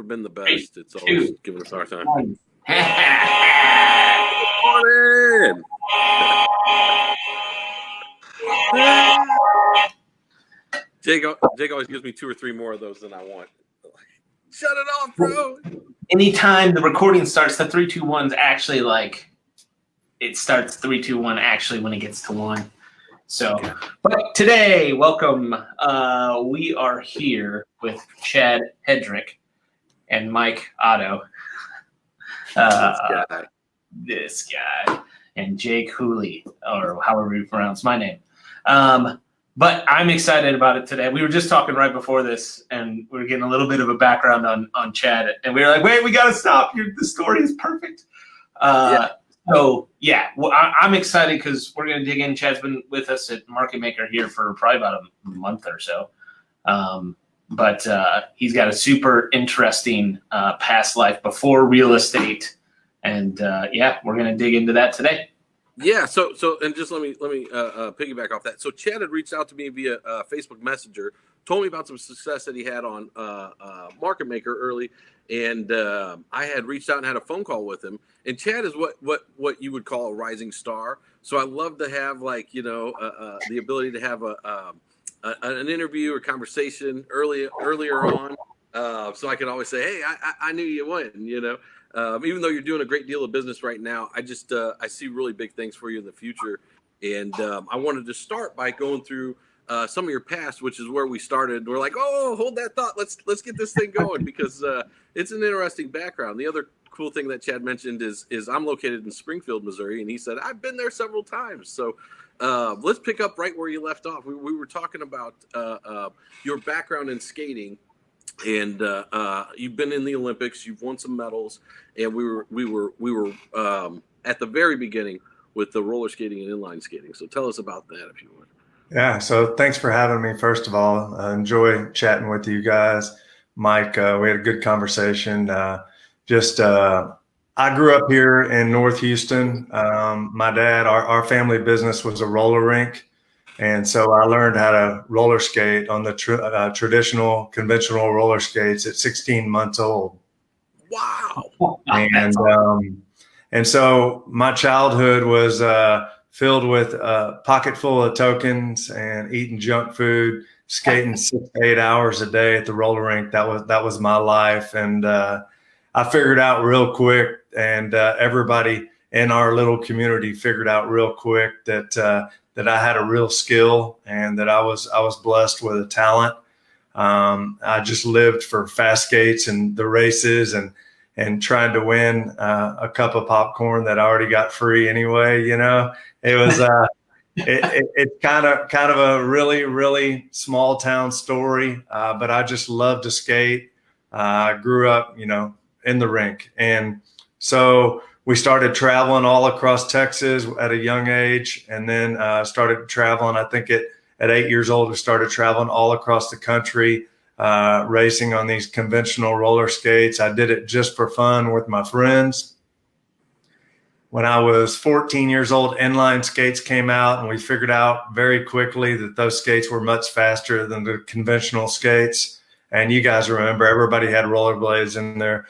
been the best. It's always giving us our time. Morning. Jake always gives me 2 or 3 more of those than I want. Shut it off, bro. Anytime the recording starts, the 3, 2, 1's actually like it starts 3, 2, 1 actually when it gets to 1. So, but today, welcome. We are here with Chad Hedrick and Mike Otto. This guy and Jake Hooley, or however you pronounce my name. But I'm excited about it today. We were just talking right before this, and we were getting a little bit of a background on Chad, and we were like, "Wait, we got to stop! The story is perfect." So yeah, well, I'm excited because we're going to dig in. Chad's been with us at Market Maker here for probably about a month or so, but he's got a super interesting past life before real estate, and yeah, we're going to dig into that today. Yeah, so and just let me piggyback off that. So Chad had reached out to me via Facebook Messenger, told me about some success that he had on Market Maker early, and I had reached out and had a phone call with him. And Chad is what you would call a rising star. So I love to have the ability to have an interview or conversation earlier on, so I can always say, hey, I knew you won, even though you're doing a great deal of business right now. I just I see really big things for you in the future, and I wanted to start by going through some of your past, which is where we started. We're like, oh, hold that thought. Let's get this thing going because it's an interesting background. The other cool thing that Chad mentioned is I'm located in Springfield, Missouri, and he said I've been there several times. So let's pick up right where you left off. We were talking about your background in skating. And you've been in the Olympics. You've won some medals, and we were at the very beginning with the roller skating and inline skating. So tell us about that, if you would. Yeah. So thanks for having me. First of all, I enjoy chatting with you guys, Mike. We had a good conversation. I grew up here in North Houston. My dad, our family business was a roller rink. And so I learned how to roller skate on the traditional, conventional roller skates at 16 months old. Wow. And so my childhood was filled with a pocket full of tokens and eating junk food, skating 6 to 8 hours a day at the roller rink. That was my life. And I figured out real quick, and everybody in our little community figured out real quick that I had a real skill and that I was blessed with a talent. I just lived for fast skates and the races and trying to win a cup of popcorn that I already got free anyway. It was it's kind of a really, really small town story, but I just loved to skate. I grew up, in the rink, and so we started traveling all across Texas at a young age, and then started traveling. I think at 8 years old, we started traveling all across the country, racing on these conventional roller skates. I did it just for fun with my friends. When I was 14 years old, inline skates came out, and we figured out very quickly that those skates were much faster than the conventional skates. And you guys remember, everybody had rollerblades in their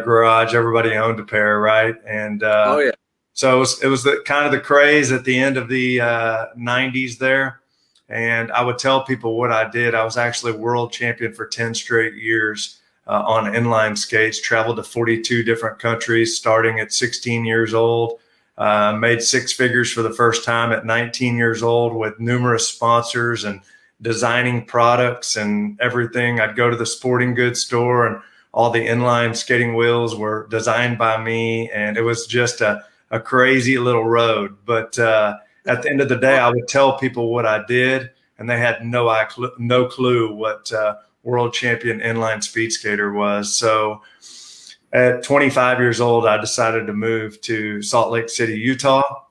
garage. Everybody owned a pair, right? And oh yeah. So it was the kind of the craze at the end of the 90s there. And I would tell people what I did. I was actually world champion for 10 straight years on inline skates, traveled to 42 different countries starting at 16 years old, made 6 figures for the first time at 19 years old with numerous sponsors and designing products and everything. I'd go to the sporting goods store, and all the inline skating wheels were designed by me, and it was just a crazy little road. But at the end of the day, I would tell people what I did, and they had no clue what world champion inline speed skater was. So at 25 years old, I decided to move to Salt Lake City, Utah,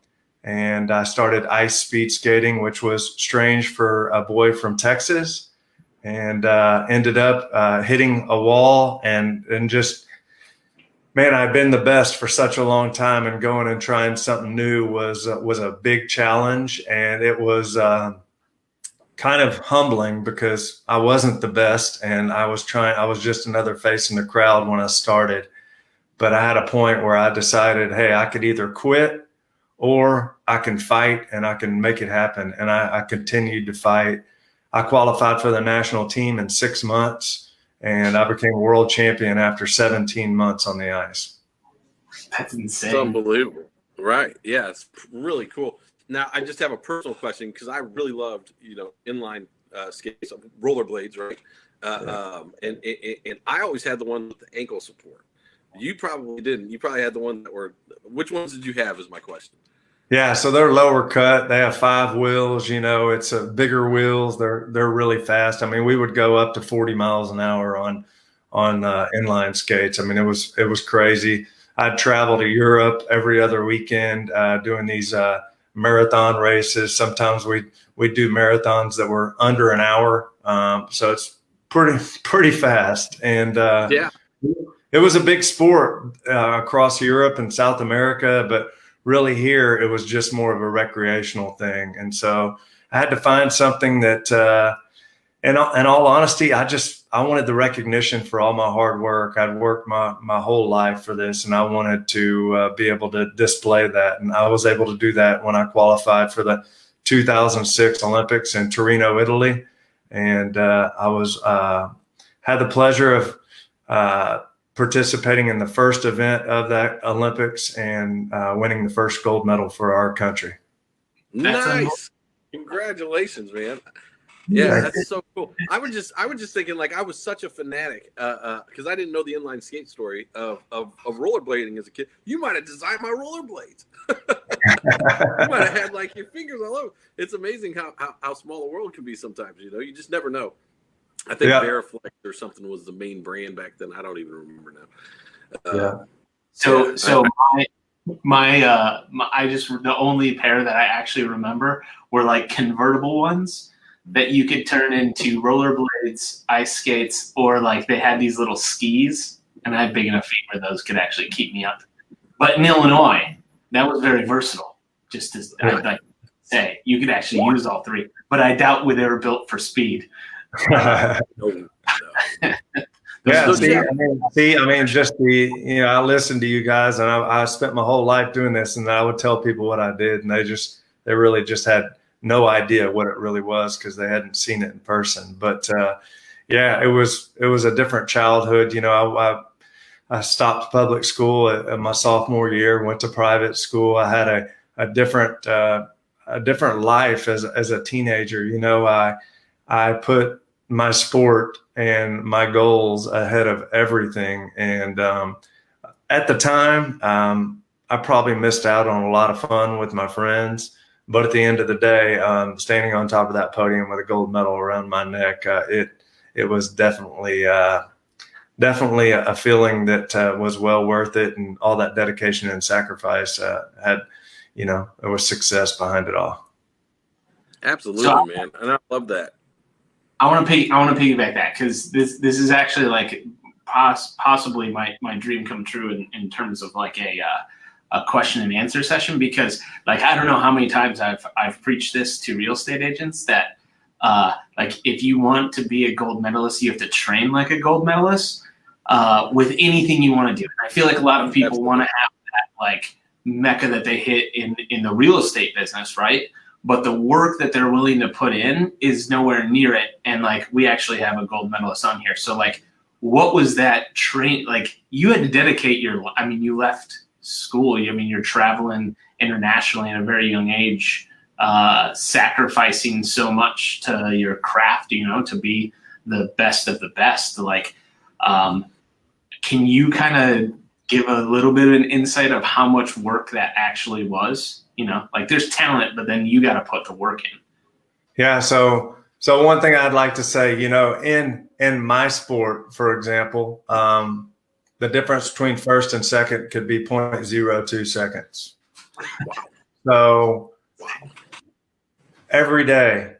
and I started ice speed skating, which was strange for a boy from Texas. And ended up hitting a wall and just, man, I've been the best for such a long time, and going and trying something new was a big challenge. And it was kind of humbling because I wasn't the best, and I was just another face in the crowd when I started. But I had a point where I decided, hey, I could either quit or I can fight and I can make it happen. And I continued to fight. I qualified for the national team in 6 months, and I became world champion after 17 months on the ice. That's insane. It's unbelievable. Right. Yeah, it's really cool. Now, I just have a personal question because I really loved, inline skates, rollerblades, right? And I always had the one with the ankle support. You probably didn't. You probably had the one that were – which ones did you have is my question. Yeah, so they're lower cut. They have 5 wheels. It's a bigger wheels. They're really fast. I mean, we would go up to 40 miles an hour on inline skates. I mean, it was crazy. I'd travel to Europe every other weekend doing these marathon races. Sometimes we'd do marathons that were under an hour. So it's pretty fast. And yeah, it was a big sport across Europe and South America, but really here it was just more of a recreational thing. And so I had to find something that, in all honesty, I wanted the recognition for all my hard work. I'd worked my whole life for this, and I wanted to be able to display that. And I was able to do that when I qualified for the 2006 Olympics in Torino, Italy. And I had the pleasure of participating in the first event of that Olympics and winning the first gold medal for our country. Nice. Congratulations, man. Yeah, that's so cool. I was just thinking, like, I was such a fanatic because I didn't know the inline skate story of rollerblading as a kid. You might have designed my rollerblades. You might have had like your fingers all over. It's amazing how small the world can be sometimes. You just never know. I think Veriflex or something was the main brand back then. I don't even remember now. So I just the only pair that I actually remember were like convertible ones that you could turn into rollerblades, ice skates, or like they had these little skis, and I had big enough feet where those could actually keep me up. But in Illinois, that was very versatile. Just as I'd like to say, you could actually use all three, but I doubt they were built for speed. Yeah. I listened to you guys, and I spent my whole life doing this, and I would tell people what I did, and they really just had no idea what it really was because they hadn't seen it in person. But it was a different childhood. I stopped public school at my sophomore year, went to private school. I had a different life as a teenager. I put my sport and my goals ahead of everything. And at the time, I probably missed out on a lot of fun with my friends. But at the end of the day, standing on top of that podium with a gold medal around my neck, it was definitely a feeling that was well worth it. And all that dedication and sacrifice there was success behind it all. Absolutely, man. And I love that. I want to piggyback that because this is actually like possibly my dream come true in terms of like a question and answer session, because like I don't know how many times I've preached this to real estate agents that like if you want to be a gold medalist, you have to train like a gold medalist with anything you want to do. And I feel like a lot of people want to have that like mecca that they hit in the real estate business, right? But the work that they're willing to put in is nowhere near it. And like, we actually have a gold medalist on here. So like, what was that train? Like you had to dedicate you left school. You're traveling internationally at a very young age, sacrificing so much to your craft, to be the best of the best. Like, can you kind of give a little bit of an insight of how much work that actually was? Like there's talent, but then you got to put the work in. Yeah. So one thing I'd like to say, in my sport, for example, the difference between first and second could be 0.02 seconds. Wow. So every day,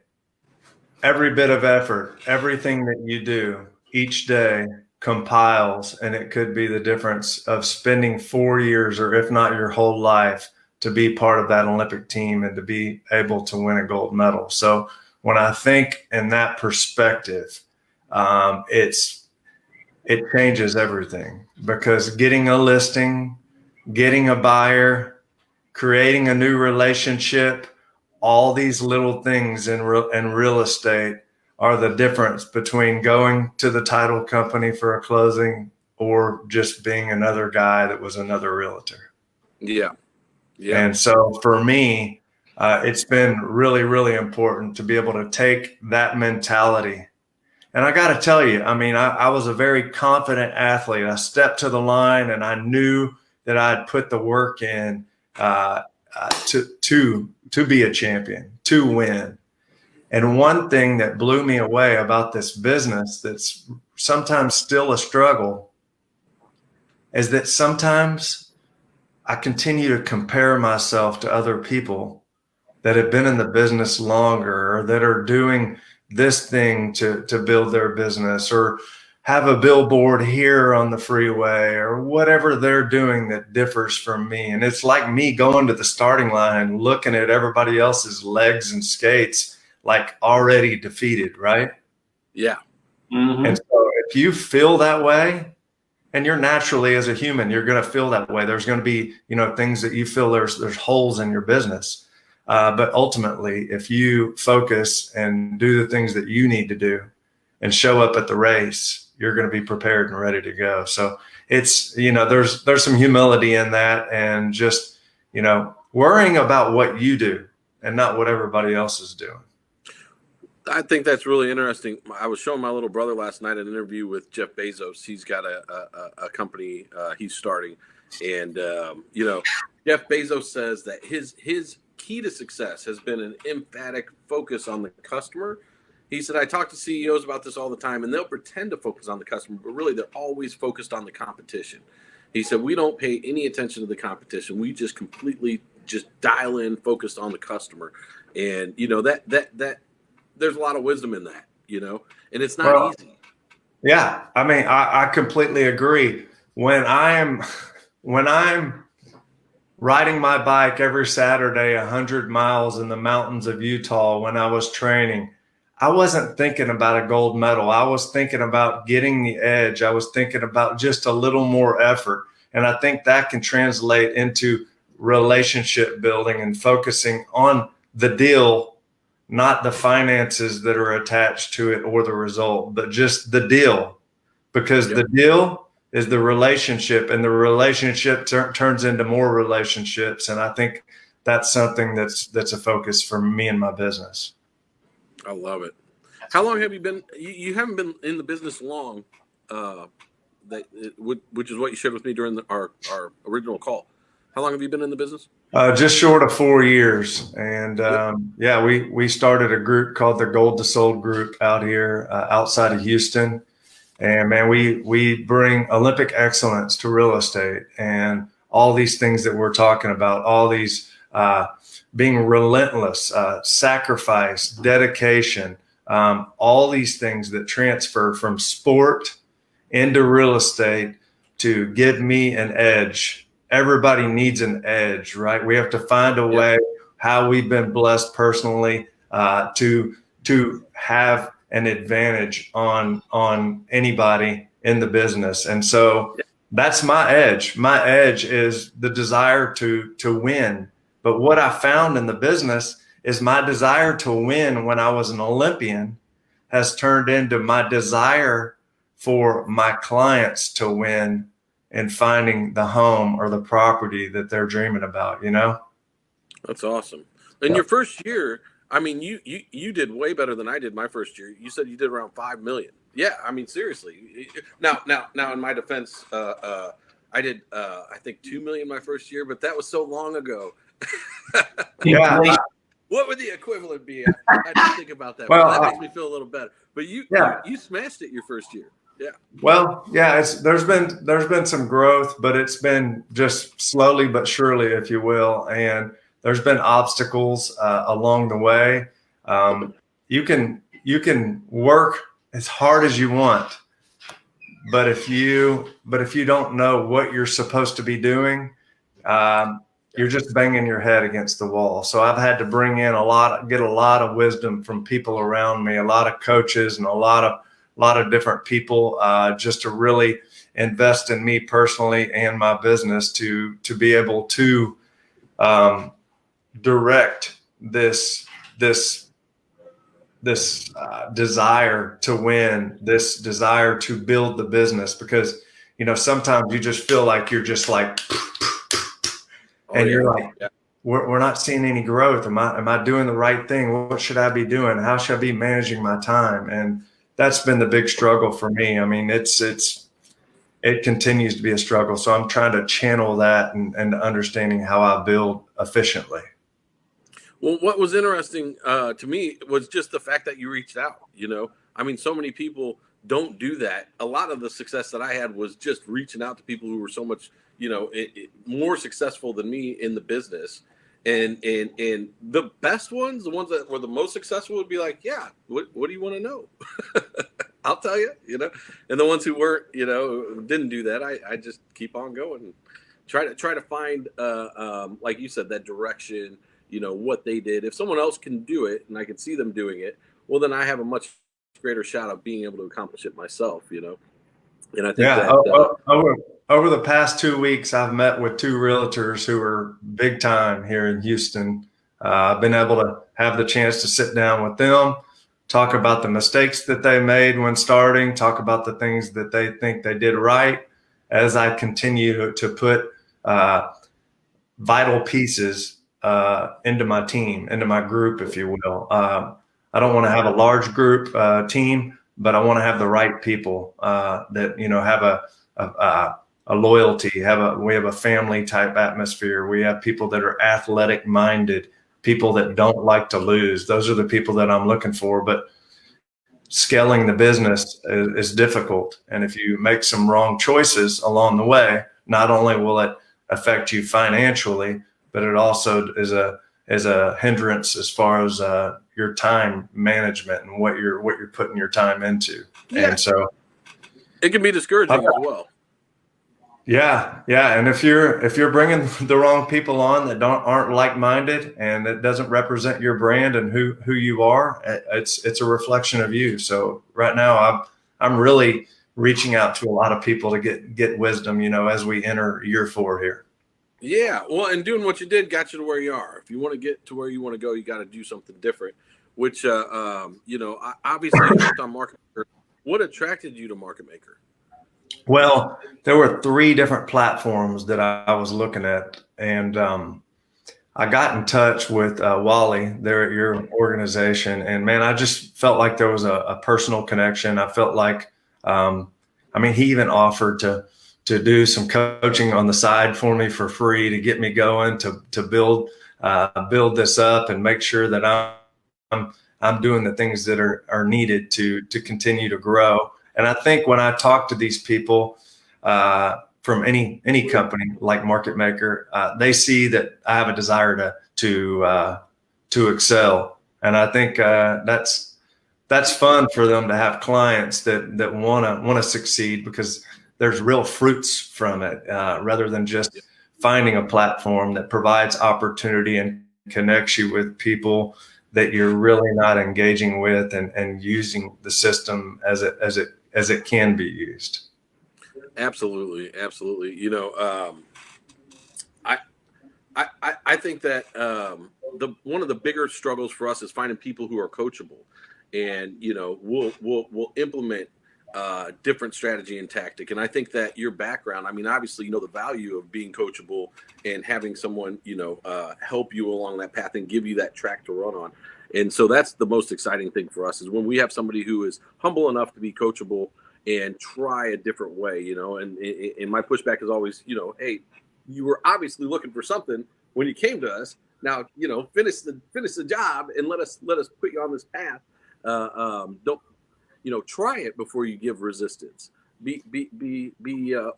every bit of effort, everything that you do each day compiles, and it could be the difference of spending 4 years, or if not your whole life, to be part of that Olympic team and to be able to win a gold medal. So when I think in that perspective, it changes everything, because getting a listing, getting a buyer, creating a new relationship, all these little things in real estate are the difference between going to the title company for a closing or just being another guy that was another realtor. Yeah. Yeah. And so for me, it's been really, really important to be able to take that mentality. And I got to tell you, I mean, I was a very confident athlete. I stepped to the line and I knew that I'd put the work in to be a champion, to win. And one thing that blew me away about this business that's sometimes still a struggle is that sometimes I continue to compare myself to other people that have been in the business longer, or that are doing this thing to build their business, or have a billboard here on the freeway, or whatever they're doing that differs from me. And it's like me going to the starting line and looking at everybody else's legs and skates like already defeated, right? Yeah. Mm-hmm. And so if you feel that way, and you're naturally, as a human, you're going to feel that way. There's going to be, things that you feel there's holes in your business. But ultimately, if you focus and do the things that you need to do and show up at the race, you're going to be prepared and ready to go. So it's, there's some humility in that, and just, worrying about what you do and not what everybody else is doing. I think that's really interesting. I was showing my little brother last night an interview with Jeff Bezos. He's got a company he's starting, and Jeff Bezos says that his key to success has been an emphatic focus on the customer. He said, I talk to CEOs about this all the time, and they'll pretend to focus on the customer, but really they're always focused on the competition. He said, we don't pay any attention to the competition. We just completely just dial in, focused on the customer. And, that there's a lot of wisdom in that, and it's not easy. Yeah. I mean, I completely agree. When I'm riding my bike every Saturday, 100 miles in the mountains of Utah, when I was training, I wasn't thinking about a gold medal. I was thinking about getting the edge. I was thinking about just a little more effort. And I think that can translate into relationship building and focusing on the deal, not the finances that are attached to it or the result, but just the deal, because the deal is the relationship, and the relationship turns into more relationships. And I think that's something that's a focus for me and my business. I love it. How long have you been? You haven't been in the business long, which is what you shared with me during our original call. How long have you been in the business? Just short of 4 years. And we started a group called the Gold to Sold Group out here outside of Houston. And man, we bring Olympic excellence to real estate, and all these things that we're talking about, all these being relentless, sacrifice, dedication, all these things that transfer from sport into real estate to give me an edge. Everybody needs an edge, right? We have to find a way how we've been blessed personally to have an advantage on anybody in the business. And so that's my edge. My edge is the desire to win. But what I found in the business is my desire to win when I was an Olympian has turned into my desire for my clients to win and finding the home or the property that they're dreaming about, That's awesome. In your first year, I mean, you did way better than I did my first year. You said you did around 5 million. Yeah, I mean, seriously. Now, in my defense, I did I think 2 million my first year, but that was so long ago. Yeah. What would the equivalent be? I didn't think about that. Well, that makes me feel a little better. But you smashed it your first year. Yeah. Well, yeah, there's been some growth, but it's been just slowly but surely, if you will. And there's been obstacles along the way. You can work as hard as you want, but if you don't know what you're supposed to be doing, you're just banging your head against the wall. So I've had to bring in get a lot of wisdom from people around me, a lot of coaches and a lot of different people, just to really invest in me personally and my business to be able to direct this desire to win, this desire to build the business, because sometimes you just feel like you're just like, and you're like, we're not seeing any growth. Am I doing the right thing? What should I be doing? How should I be managing my time? And that's been the big struggle for me. I mean, it continues to be a struggle. So I'm trying to channel that and understanding how I build efficiently. Well, what was interesting to me was just the fact that you reached out. I mean, so many people don't do that. A lot of the success that I had was just reaching out to people who were so much, more successful than me in the business. And the best ones, the ones that were the most successful, would be like, yeah, what do you want to know? I'll tell you, and the ones who weren't, didn't do that, I just keep on going and try to find, like you said, that direction, what they did. If someone else can do it and I can see them doing it, well, then I have a much greater shot of being able to accomplish it myself, And I think over the past 2 weeks, I've met with 2 realtors who are big time here in Houston. I've been able to have the chance to sit down with them, talk about the mistakes that they made when starting, talk about the things that they think they did right, as I continue to put vital pieces into my team, into my group, if you will. I don't want to have a large group team, but I want to have the right people that have a loyalty. We have a family type atmosphere. We have people that are athletic minded, people that don't like to lose. Those are the people that I'm looking for. But scaling the business is difficult, and if you make some wrong choices along the way, not only will it affect you financially, but it also is a hindrance as far as your time management and what you're putting your time into. Yeah. And so it can be discouraging as well. Yeah. And if you're bringing the wrong people on that aren't like-minded and that doesn't represent your brand and who you are, it's a reflection of you. So right now I'm really reaching out to a lot of people to get wisdom, as we enter year 4 here. Yeah, well, and doing what you did got you to where you are. If you want to get to where you want to go, you got to do something different. Which, obviously, you worked on Market Maker. What attracted you to Market Maker? Well, there were 3 different platforms that I was looking at, and I got in touch with Wally there at your organization, and man, I just felt like there was a personal connection. I felt like, he even offered to do some coaching on the side for me for free to get me going to build this up and make sure that I'm doing the things that are needed to continue to grow. And I think when I talk to these people from any company like Market Maker, they see that I have a desire to excel, and I think that's fun for them to have clients that want to succeed, because there's real fruits from it, rather than just finding a platform that provides opportunity and connects you with people that you're really not engaging with and using the system as it can be used. Absolutely. I think that one of the bigger struggles for us is finding people who are coachable, and we'll implement different strategy and tactic. And I think that your background, obviously, the value of being coachable and having someone, help you along that path and give you that track to run on. And so that's the most exciting thing for us, is when we have somebody who is humble enough to be coachable and try a different way, and my pushback is always, hey, you were obviously looking for something when you came to us. Now, finish the job and let us put you on this path. Don't, try it before you give resistance. Be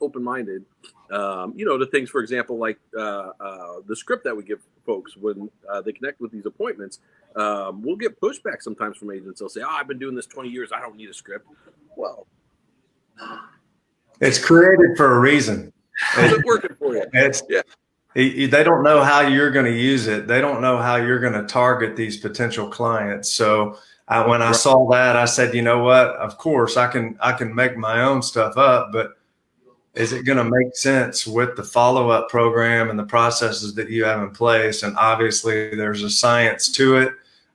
open-minded, to things, for example, like the script that we give folks when they connect with these appointments. We'll get pushback sometimes from agents. They'll say, "Oh, I've been doing this 20 years. I don't need a script." Well, it's created for a reason. Is it working for you? They don't know how you're going to use it. They don't know how you're going to target these potential clients. So when I saw that, I said, you know what? Of course, I can make my own stuff up, but is it going to make sense with the follow-up program and the processes that you have in place? And obviously, there's a science to it.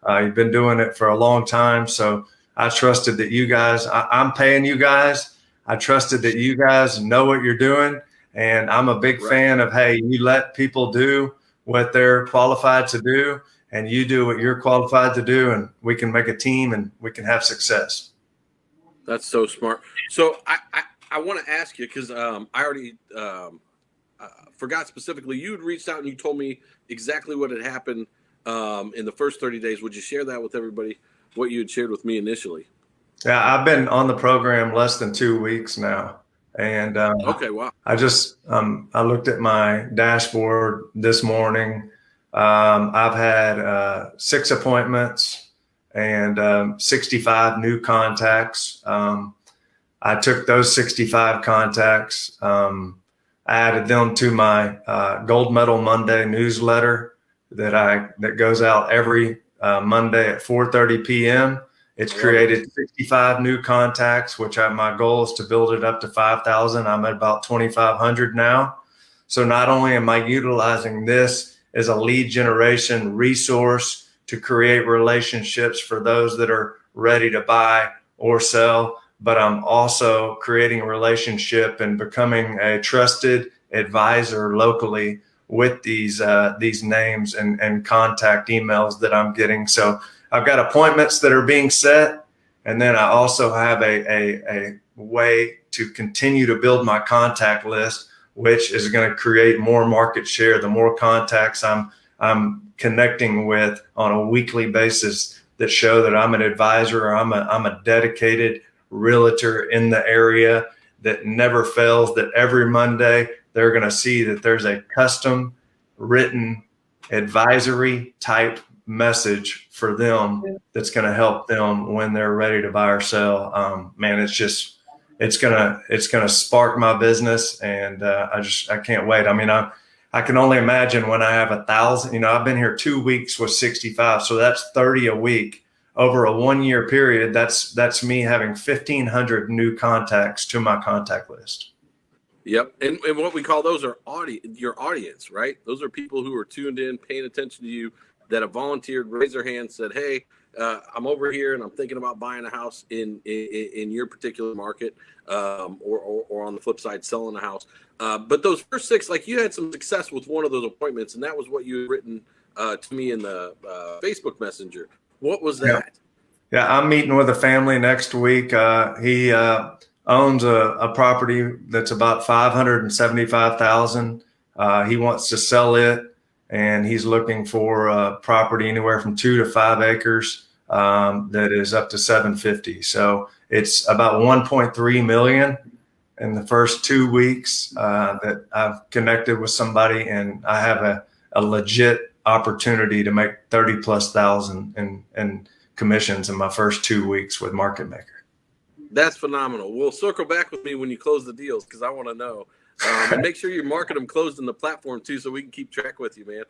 You've been doing it for a long time, so I trusted that you guys. I'm paying you guys. I trusted that you guys know what you're doing. And I'm a big fan of, hey, you let people do what they're qualified to do, and you do what you're qualified to do, and we can make a team and we can have success. That's so smart. So I want to ask you, because I already forgot specifically, you had reached out and you told me exactly what had happened in the first 30 days. Would you share that with everybody, what you had shared with me initially? Yeah, I've been on the program less than 2 weeks now. And okay, wow. I just I looked at my dashboard this morning. I've had 6 appointments and 65 new contacts. I took those 65 contacts, added them to my Gold Medal Monday newsletter that goes out every Monday at 4:30 p.m. It's created 65 new contacts, which my goal is to build it up to 5,000. I'm at about 2,500 now. So not only am I utilizing this as a lead generation resource to create relationships for those that are ready to buy or sell, but I'm also creating a relationship and becoming a trusted advisor locally with these names and contact emails that I'm getting. So I've got appointments that are being set, and then I also have a way to continue to build my contact list, which is going to create more market share. The more contacts I'm connecting with on a weekly basis that show that I'm an advisor, or I'm a dedicated realtor in the area that never fails, that every Monday they're going to see that there's a custom written advisory type message for them that's going to help them when they're ready to buy or sell. Man, it's gonna spark my business, and I can't wait. I mean, I can only imagine when I have 1,000. I've been here 2 weeks with 65, so that's 30 a week over a 1 year period. That's me having 1,500 new contacts to my contact list. Yep. And what we call those are your audience, right? Those are people who are tuned in, paying attention to you, that have volunteered, raised their hand, said, hey, I'm over here and I'm thinking about buying a house in your particular market, or on the flip side, selling a house. But those first 6, like, you had some success with one of those appointments, and that was what you had written to me in the Facebook Messenger. What was that? Yeah, I'm meeting with a family next week. He owns a property that's about $575,000. He wants to sell it, and he's looking for a property anywhere from 2 to 5 acres that is up to 750. So it's about 1.3 million in the first 2 weeks that I've connected with somebody, and I have a legit opportunity to make 30,000+ in commissions in my first 2 weeks with Market Maker. That's phenomenal. We'll circle back with me when you close the deals, because I want to know. And make sure you market them closed in the platform too, so we can keep track with you, man.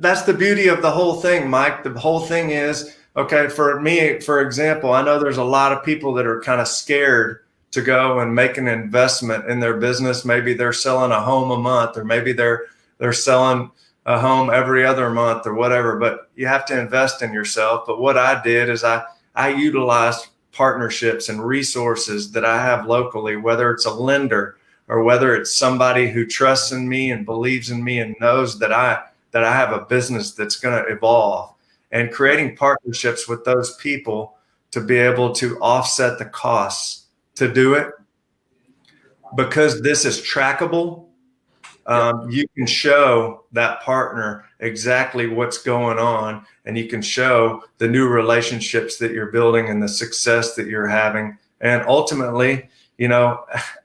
That's the beauty of the whole thing, Mike. The whole thing is, okay, for me, for example, I know there's a lot of people that are kind of scared to go and make an investment in their business. Maybe they're selling a home a month, or maybe they're selling a home every other month or whatever, but you have to invest in yourself. But what I did is I utilized partnerships and resources that I have locally, whether it's a lender or whether it's somebody who trusts in me and believes in me and knows that I have a business that's going to evolve, and creating partnerships with those people to be able to offset the costs to do it. Because this is trackable, you can show that partner exactly what's going on, and you can show the new relationships that you're building and the success that you're having. And ultimately,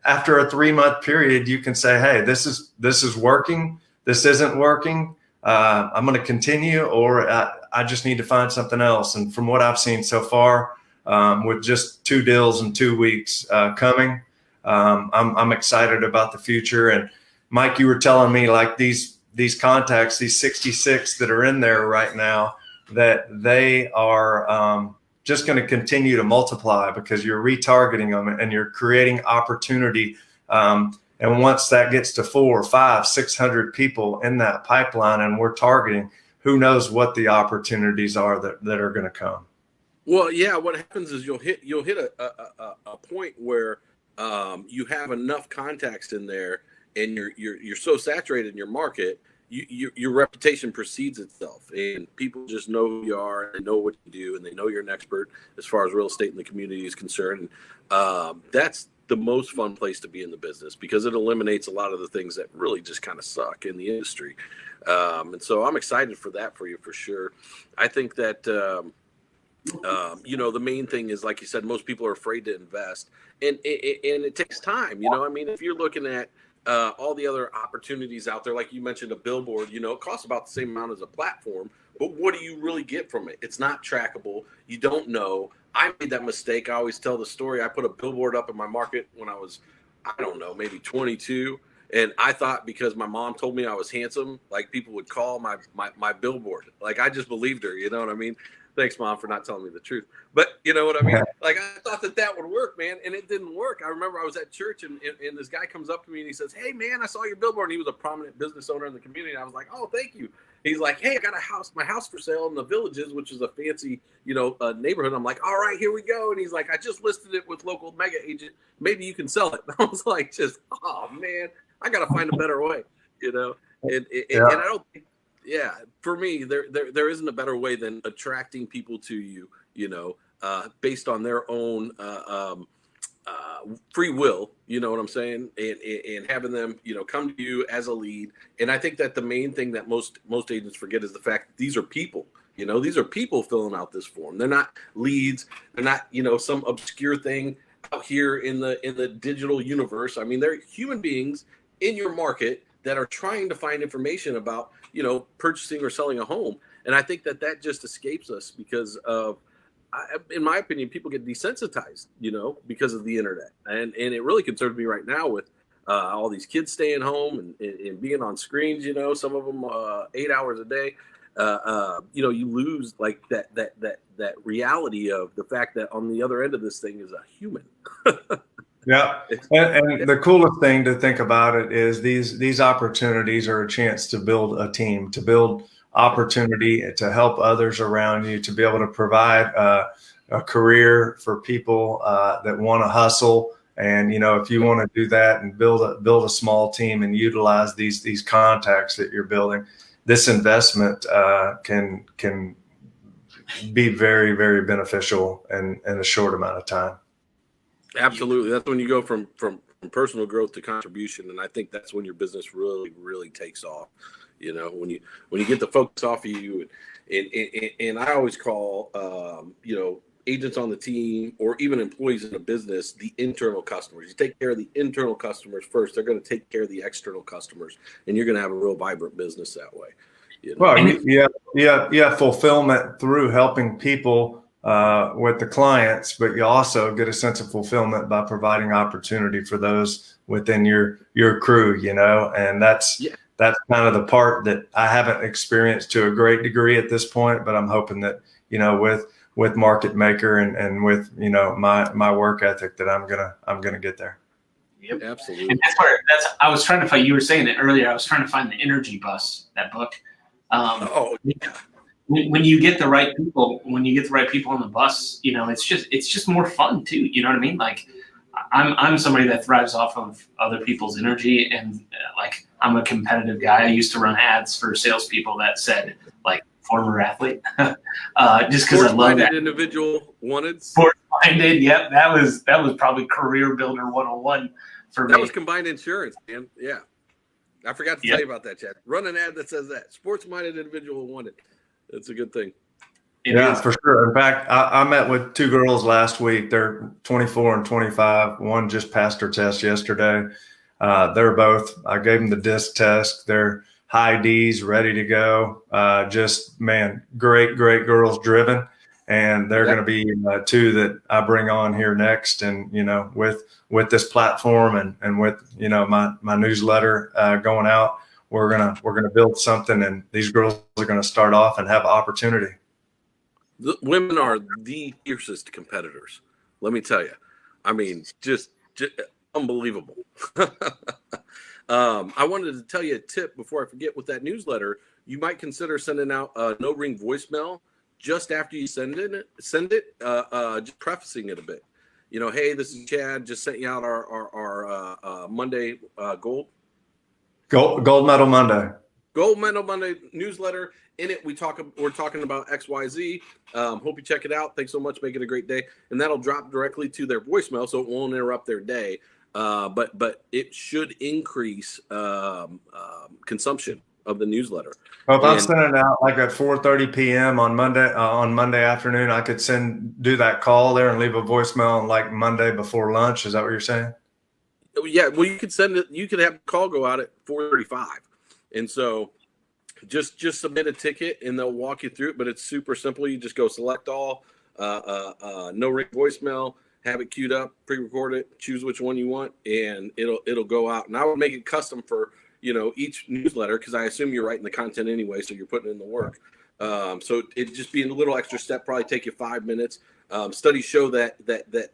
after a 3-month period, you can say, hey, this is working. This isn't working. I'm going to continue, or I just need to find something else. And from what I've seen so far, with just 2 deals in 2 weeks coming, I'm excited about the future. And Mike, you were telling me like these contacts, these 66 that are in there right now, that they are just going to continue to multiply because you're retargeting them and you're creating opportunity. And once that gets to 400, 500, 600 people in that pipeline and we're targeting, who knows what the opportunities are that are going to come. Well, yeah, what happens is you'll hit a point where you have enough contacts in there and you're so saturated in your market, your reputation precedes itself, and people just know who you are and they know what you do and they know you're an expert as far as real estate in the community is concerned. And that's the most fun place to be in the business because it eliminates a lot of the things that really just kind of suck in the industry. And so I'm excited for that for you for sure. I think that, the main thing is, like you said, most people are afraid to invest and it takes time. I mean, if you're looking at all the other opportunities out there, like you mentioned, a billboard, it costs about the same amount as a platform, but what do you really get from it? It's not trackable. You don't know. I made that mistake. I always tell the story. I put a billboard up in my market when I was, I don't know, maybe 22. And I thought because my mom told me I was handsome, like people would call my billboard. Like I just believed her, you know what I mean? Thanks, Mom, for not telling me the truth. But you know what I mean? Like I thought that would work, man, and it didn't work. I remember I was at church, and this guy comes up to me and he says, "Hey, man, I saw your billboard." And he was a prominent business owner in the community. And I was like, "Oh, thank you." He's like, "Hey, I got my house for sale in the Villages, which is a fancy, neighborhood." I'm like, "All right, here we go." And he's like, "I just listed it with local mega agent. Maybe you can sell it." I was like, "Oh man, I got to find a better way," And I don't think. Yeah, for me, there isn't a better way than attracting people to you, based on their own free will. You know what I'm saying? And having them, come to you as a lead. And I think that the main thing that most agents forget is the fact that these are people. These are people filling out this form. They're not leads. They're not, some obscure thing out here in the digital universe. I mean, they're human beings in your market that are trying to find information about, purchasing or selling a home. And I think that just escapes us because of, in my opinion, people get desensitized, because of the internet. And it really concerns me right now with all these kids staying home and being on screens, some of them 8 hours a day. You lose like that reality of the fact that on the other end of this thing is a human. Yeah. And the coolest thing to think about it is these opportunities are a chance to build a team, to build opportunity, to help others around you, to be able to provide a career for people that want to hustle. And, if you want to do that and build a small team and utilize these contacts that you're building, this investment can be very, very beneficial in a short amount of time. Absolutely. That's when you go from personal growth to contribution. And I think that's when your business really, really takes off. When you get the focus off of you and I always call, agents on the team or even employees in a business, the internal customers. You take care of the internal customers first. They're going to take care of the external customers, and you're going to have a real vibrant business that way. Well, you have fulfillment through helping people with the clients, but you also get a sense of fulfillment by providing opportunity for those within your crew, and that's kind of the part that I haven't experienced to a great degree at this point, but I'm hoping that, with Market Maker and with, my work ethic that I'm going to get there. Yep. Absolutely. And I was trying to find, you were saying it earlier, I was trying to find the Energy Bus, that book. When you get the right people, on the bus, it's just more fun too. You know what I mean? Like I'm somebody that thrives off of other people's energy, and like I'm a competitive guy. I used to run ads for salespeople that said like former athlete, just because I love that. Individual wanted. Sports-minded. Yep, that was probably career builder 101 for me. That was combined insurance, man. Yeah, I forgot to tell you about that, Chad. Run an ad that says that sports-minded individual wanted. That's a good thing. For sure. In fact, I met with two girls last week. They're 24 and 25. One just passed her test yesterday. They're both, I gave them the disc test. They're high D's, ready to go. Great girls, driven. and they're going to be two that I bring on here next. And with this platform and with my newsletter going out, we're gonna build something, and these girls are going to start off and have opportunity. The women are the fiercest competitors. Let me tell you. I mean, just unbelievable. I wanted to tell you a tip before I forget with that newsletter. You might consider sending out a no ring voicemail just after you send it, just prefacing it a bit. Hey, this is Chad. Just sent you out our Monday gold Medal Monday. Gold Medal Monday newsletter. In it, we're talking about XYZ. Hope you check it out. Thanks so much. Make it a great day. And that'll drop directly to their voicemail, so it won't interrupt their day. But it should increase consumption of the newsletter. Well, if I'm sending it out like at 4:30 p.m. on Monday afternoon, I could do that call there and leave a voicemail on like Monday before lunch. Is that what you're saying? Yeah. Well, you could send it. You could have the call go out at 4:35, and so just submit a ticket and they'll walk you through it. But it's super simple. You just go select all, no ring voicemail, have it queued up, pre-record it, choose which one you want, and it'll go out. And I would make it custom for each newsletter, because I assume you're writing the content anyway, so you're putting in the work. So it'd just be a little extra step, probably take you 5 minutes. Studies show that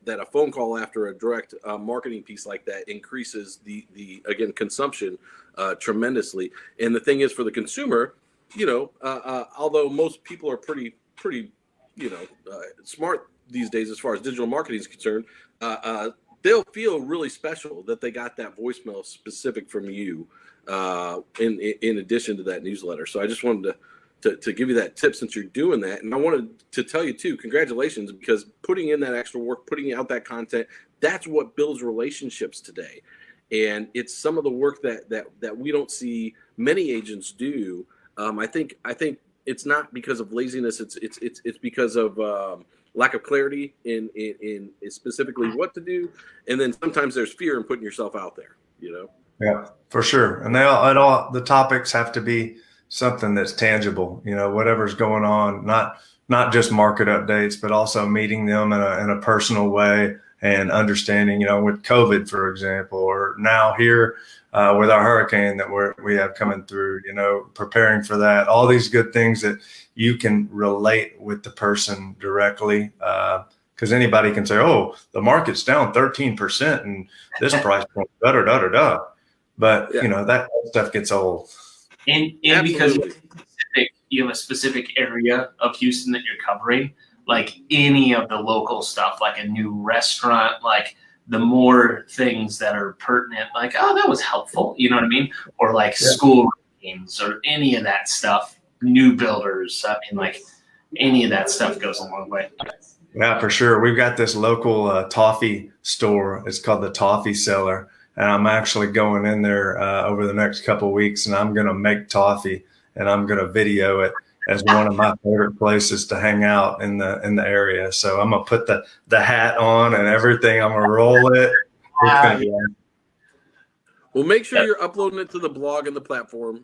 a phone call after a direct marketing piece like that increases the again consumption tremendously. And the thing is, for the consumer, although most people are pretty smart these days as far as digital marketing is concerned, they'll feel really special that they got that voicemail specific from you in addition to that newsletter. So I just wanted to give you that tip since you're doing that. And I wanted to tell you too, congratulations, because putting in that extra work, putting out that content, that's what builds relationships today. And it's some of the work that we don't see many agents do. I think it's not because of laziness. It's because of lack of clarity in specifically what to do. And then sometimes there's fear in putting yourself out there, Yeah, for sure. And all the topics have to be something that's tangible, whatever's going on, not just market updates, but also meeting them in a personal way and understanding, with COVID, for example, or now here with our hurricane that we have coming through, preparing for that, all these good things that you can relate with the person directly. Because anybody can say, oh, the market's down 13% and this price point, da-da-da-da-da. But, that stuff gets old. And because you have a specific area of Houston that you're covering, like any of the local stuff, like a new restaurant, like the more things that are pertinent, like, oh, that was helpful, you know what I mean? Or like school games or any of that stuff, new builders. I mean, like any of that stuff goes a long way. Yeah, for sure. We've got this local toffee store. It's called the Toffee Cellar. And I'm actually going in there over the next couple of weeks, and I'm going to make toffee, and I'm going to video it as one of my favorite places to hang out in the area. So I'm going to put the hat on and everything. I'm going to roll it. Well, make sure you're uploading it to the blog and the platform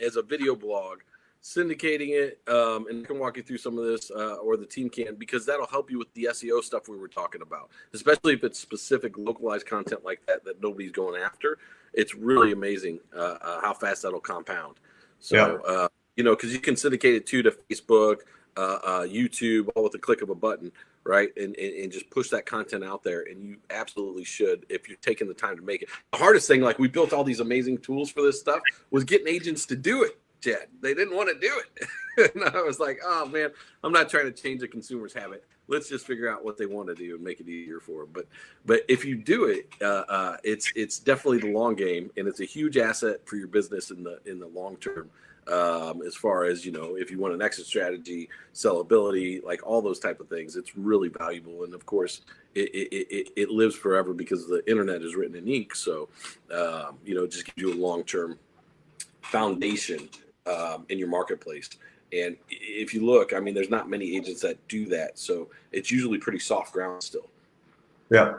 as a video blog, syndicating it, and I can walk you through some of this, or the team can, because that'll help you with the SEO stuff we were talking about, especially if it's specific localized content like that nobody's going after. It's really amazing how fast that'll compound. So, because you can syndicate it too to Facebook, YouTube, all with the click of a button, right? And just push that content out there, and you absolutely should if you're taking the time to make it. The hardest thing, like we built all these amazing tools for this stuff, was getting agents to do it. Chad, they didn't want to do it. And I was like, oh man, I'm not trying to change the consumer's habit. Let's just figure out what they want to do and make it easier for them. But if you do it, it's definitely the long game, and it's a huge asset for your business in the long term. As far as, if you want an exit strategy, sellability, like all those type of things, it's really valuable. And of course, it lives forever because the internet is written in ink. So, it just gives you a long-term foundation in your marketplace. And if you look, I mean, there's not many agents that do that. So it's usually pretty soft ground still. Yeah.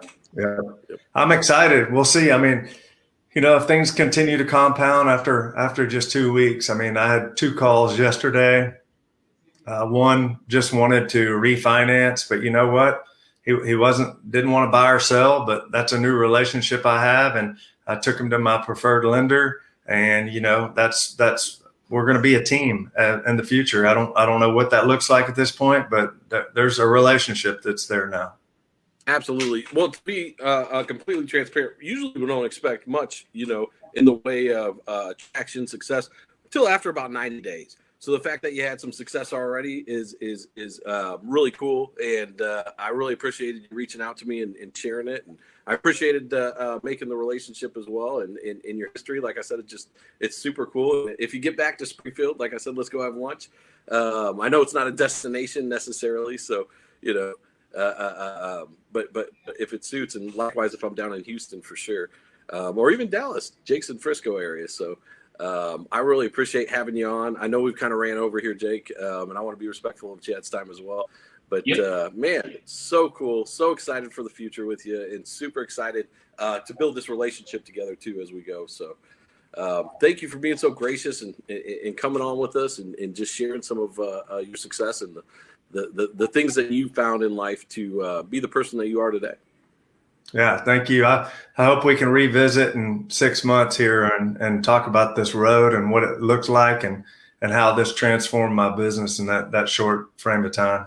I'm excited. We'll see. I mean, if things continue to compound after just 2 weeks, I mean, I had 2 calls yesterday One just wanted to refinance, but you know what? He didn't want to buy or sell, but that's a new relationship I have. And I took him to my preferred lender, and that's we're going to be a team in the future. I don't know what that looks like at this point, but there's a relationship that's there now. Absolutely. Well, to be completely transparent, usually we don't expect much, in the way of traction success until after about 90 days. So the fact that you had some success already is really cool, and I really appreciated you reaching out to me and sharing it, and I appreciated making the relationship as well, and in your history. Like I said, it's super cool. If you get back to Springfield, like I said, let's go have lunch. I know it's not a destination necessarily, so but if it suits, and likewise if I'm down in Houston for sure, or even Dallas, Jake's in Frisco area, so. I really appreciate having you on. I know we've kind of ran over here, Jake, and I want to be respectful of Chad's time as well. But, man, it's so cool. So excited for the future with you, and super excited to build this relationship together, too, as we go. So thank you for being so gracious and coming on with us and just sharing some of your success and the things that you found in life to be the person that you are today. Yeah, thank you. I hope we can revisit in 6 months here and talk about this road and what it looks like and how this transformed my business in that short frame of time.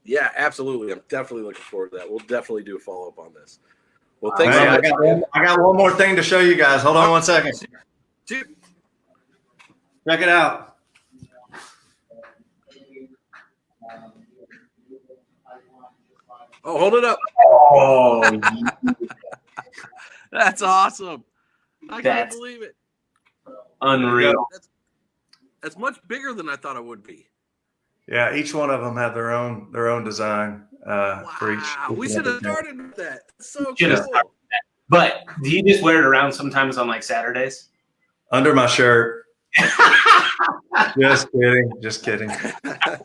Yeah, absolutely. I'm definitely looking forward to that. We'll definitely do a follow-up on this. Well, thanks so so much. I got one more thing to show you guys. Hold on 1 second. Check it out. Oh, hold it up. Oh, that's awesome. I can't believe it. Unreal. That's much bigger than I thought it would be. Yeah, each one of them have their own design for each. We should have started with that. That's so cool. But do you just wear it around sometimes on like Saturdays? Under my shirt. Just kidding. I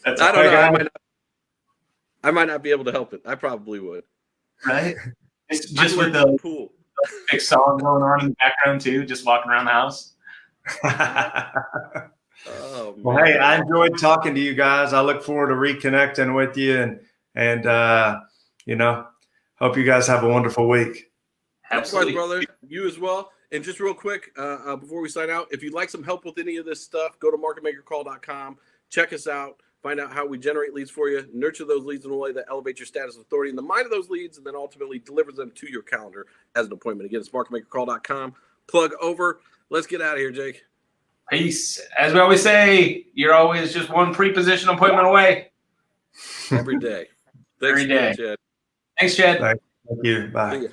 don't know. I might not be able to help it. I probably would. Right? Just with the pool. Big song going on in the background too, just walking around the house. Oh, man. Well, hey, I enjoyed talking to you guys. I look forward to reconnecting with you and hope you guys have a wonderful week. Absolutely, brother. You as well. And just real quick, before we sign out, if you'd like some help with any of this stuff, go to marketmakercall.com. Check us out. Find out how we generate leads for you, nurture those leads in a way that elevates your status of authority in the mind of those leads, and then ultimately delivers them to your calendar as an appointment. Again, it's marketmakercall.com. Plug over. Let's get out of here, Jake. Peace. As we always say, you're always just one pre-position appointment away. Every day. Every day. Chad. Thanks, Chad. Thank you. Bye.